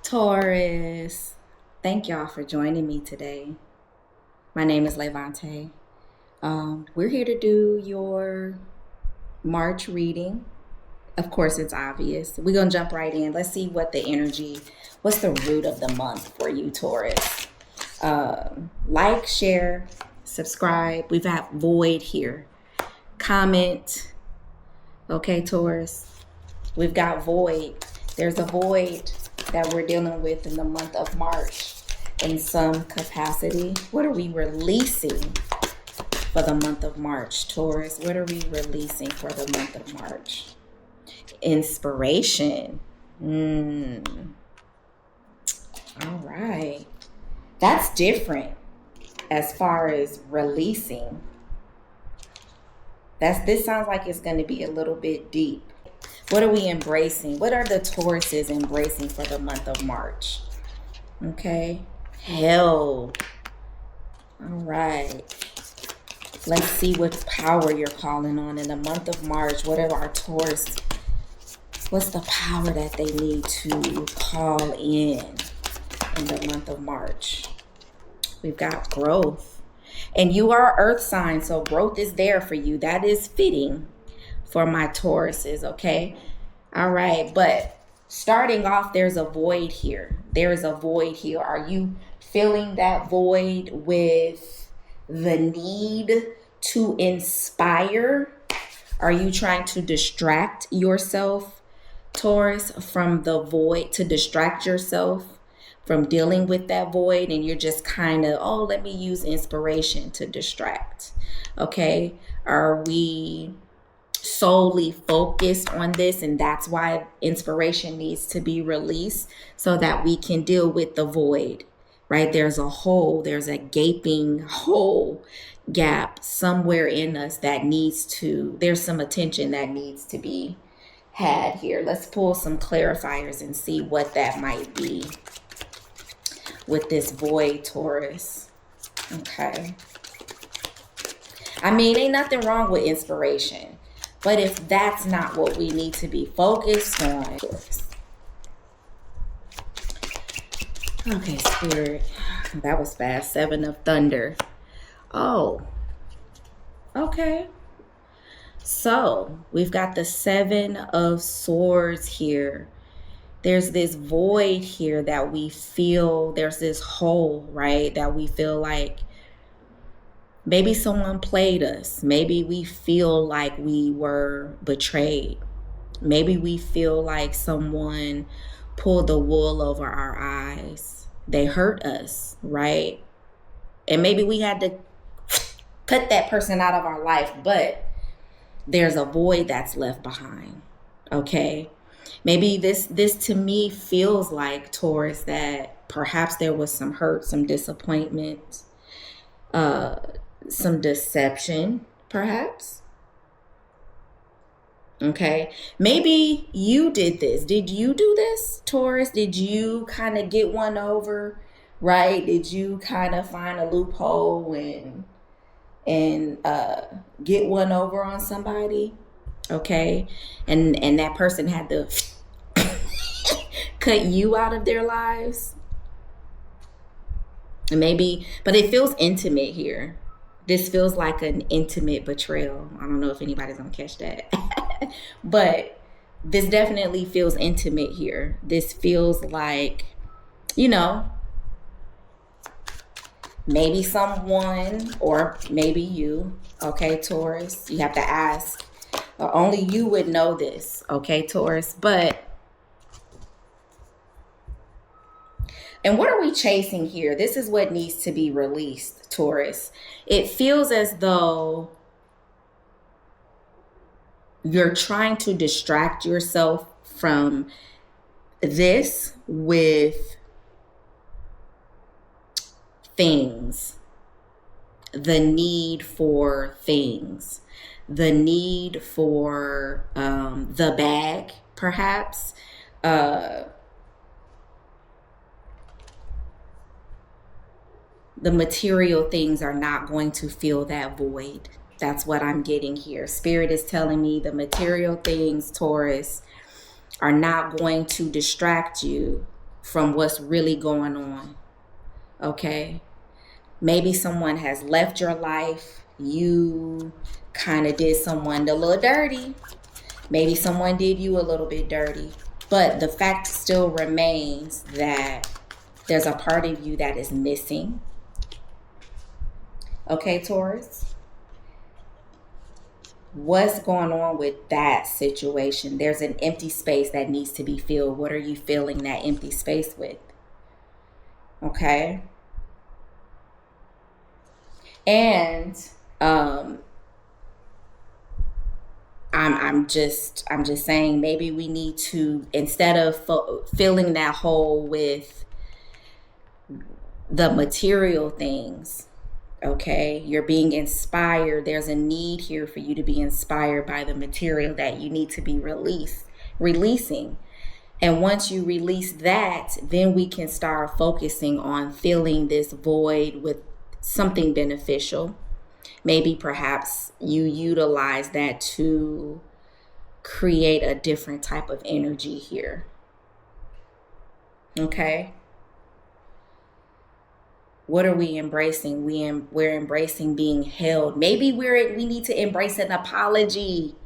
Taurus, thank y'all for joining me today. My name is Levante. We're here to do your March reading. Of course, it's obvious. We're going to jump right in. Let's see what's the root of the month for you, Taurus. Like, share, subscribe. We've got void here. Comment. Okay, Taurus. We've got void. There's a void that we're dealing with in the month of March in some capacity. What are we releasing for the month of March, Taurus? What are we releasing for the month of March? Inspiration. All right. That's different as far as releasing. This sounds like it's going to be a little bit deep. What are we embracing? What are the Tauruses embracing for the month of March? Okay. Hell. All right. Let's see what power you're calling on in the month of March. What are our Taurus? What's the power that they need to call in the month of March? We've got growth. And you are earth sign, so growth is there for you. That is fitting for my Tauruses, okay? All right, but starting off, there's a void here. There's a void here. Are you filling that void with the need to inspire? Are you trying to distract yourself, Taurus, from the void, to distract yourself from dealing with that void, and you're just kind of, oh, let me use inspiration to distract, okay? Are we solely focused on this, and that's why inspiration needs to be released so that we can deal with the void, right? There's a hole, there's a gaping hole, gap somewhere in us that there's some attention that needs to be had here. Let's pull some clarifiers and see what that might be with this void, Taurus. Okay. I mean, ain't nothing wrong with inspiration. But if that's not what we need to be focused on. Okay, Spirit. That was fast. 7 of Thunder. Oh. Okay. So, we've got the 7 of Swords here. There's this void here that we feel. There's this hole, right? That we feel like maybe someone played us. Maybe we feel like we were betrayed. Maybe we feel like someone pulled the wool over our eyes. They hurt us, right? And maybe we had to cut that person out of our life, but there's a void that's left behind, okay? Maybe this to me feels like, Taurus, that perhaps there was some hurt, some disappointment, some deception, perhaps. Okay. Maybe you did this. Did you do this, Taurus? Did you kind of get one over, right? Did you kind of find a loophole and get one over on somebody? Okay. And that person had to cut you out of their lives. And maybe, but it feels intimate here. This feels like an intimate betrayal. I don't know if anybody's gonna catch that. But this definitely feels intimate here. This feels like, maybe someone, or maybe you, okay, Taurus, you have to ask. Only you would know this, okay, Taurus? And what are we chasing here? This is what needs to be released, Taurus. It feels as though you're trying to distract yourself from this with things, the need for things, the need for the bag, perhaps. The material things are not going to fill that void. That's what I'm getting here. Spirit is telling me the material things, Taurus, are not going to distract you from what's really going on. Okay? Maybe someone has left your life. You kind of did someone a little dirty. Maybe someone did you a little bit dirty. But the fact still remains that there's a part of you that is missing. Okay, Taurus? What's going on with that situation? There's an empty space that needs to be filled. What are you filling that empty space with? Okay? And I'm just saying, maybe we need to, instead of filling that hole with the material things, okay, you're being inspired. There's a need here for you to be inspired by the material that you need to be releasing. And once you release that, then we can start focusing on filling this void with something beneficial. Maybe perhaps you utilize that to create a different type of energy here. Okay? What are we embracing? We're embracing being held. Maybe we need to embrace an apology.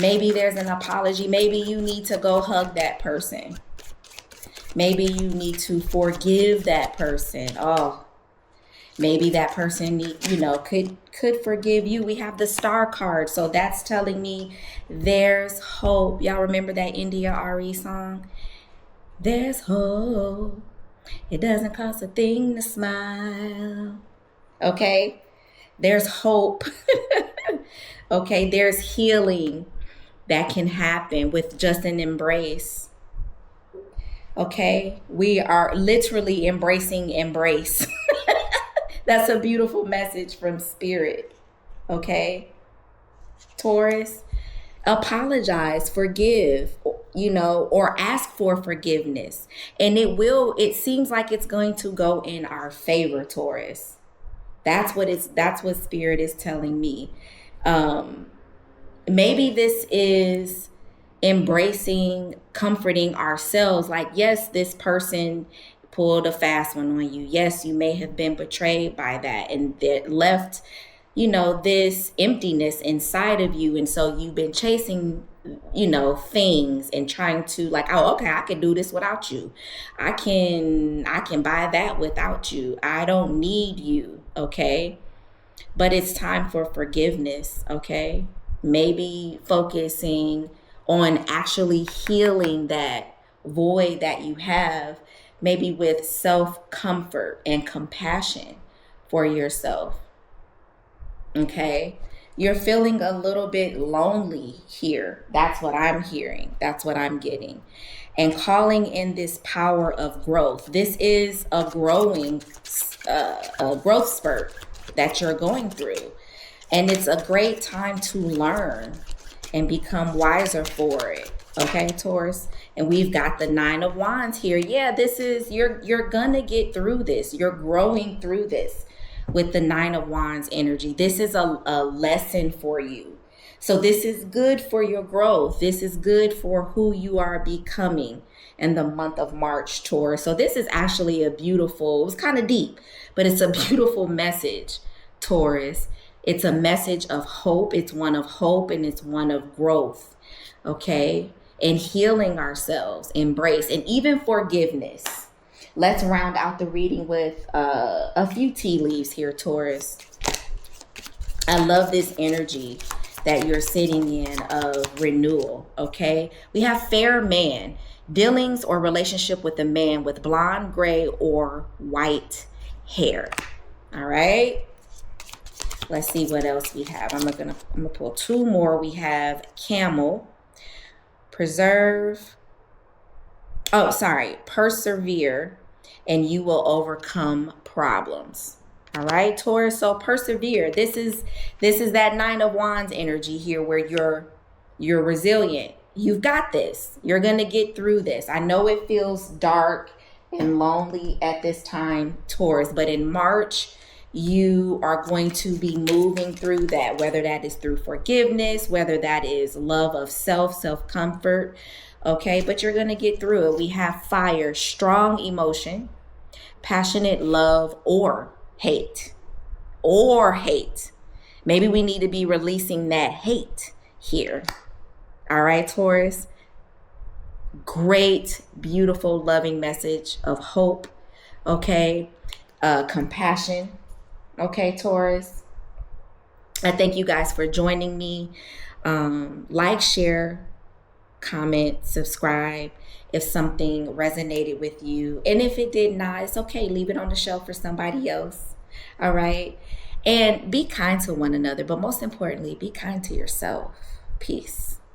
Maybe there's an apology. Maybe you need to go hug that person. Maybe you need to forgive that person. Oh, maybe that person could forgive you. We have the star card. So that's telling me there's hope. Y'all remember that India RE song? There's hope. It doesn't cost a thing to smile. Okay? There's hope. Okay? There's healing that can happen with just an embrace. Okay? We are literally embracing embrace. That's a beautiful message from Spirit. Okay? Taurus, apologize, forgive, or ask for forgiveness. And it seems like it's going to go in our favor, Taurus. That's what Spirit is telling me. Maybe this is embracing, comforting ourselves. Like, yes, this person pulled a fast one on you. Yes, you may have been betrayed by that, and that left, this emptiness inside of you. And so you've been chasing, things and trying to I can do this without you. I can buy that without you. I don't need you. Okay. But it's time for forgiveness. Okay. Maybe focusing on actually healing that void that you have, maybe with self-comfort and compassion for yourself. Okay? You're feeling a little bit lonely here. That's what I'm hearing. That's what I'm getting. And calling in this power of growth. This is a growth spurt that you're going through. And it's a great time to learn and become wiser for it. Okay, Taurus? And we've got the 9 of Wands here. Yeah, this is, you're gonna get through this. You're growing through this with the 9 of Wands energy. This is a lesson for you. So this is good for your growth. This is good for who you are becoming in the month of March, Taurus. So this is actually it was kind of deep, but it's a beautiful message, Taurus. It's a message of hope. It's one of hope, and it's one of growth. Okay? And healing ourselves, embrace, and even forgiveness. Let's round out the reading with a few tea leaves here, Taurus. I love this energy that you're sitting in of renewal, okay? We have fair man, dealings or relationship with a man with blonde, gray, or white hair. All right? Let's see what else we have. I'm gonna pull 2 more. We have camel, persevere, and you will overcome problems. All right, Taurus. So persevere. This is that 9 of Wands energy here, where you're resilient. You've got this. You're gonna get through this. I know it feels dark and lonely at this time, Taurus, but in March, you are going to be moving through that, whether that is through forgiveness, whether that is love of self-comfort, Okay, but you're going to get through it. We have fire, strong emotion, passionate love or hate. Or hate. Maybe we need to be releasing that hate here. All right, Taurus. Great, beautiful, loving message of hope. Okay. Compassion. Okay, Taurus. I thank you guys for joining me. Like, share, comment, subscribe if something resonated with you. And if it did not, it's okay. Leave it on the shelf for somebody else. All right. And be kind to one another. But most importantly, be kind to yourself. Peace.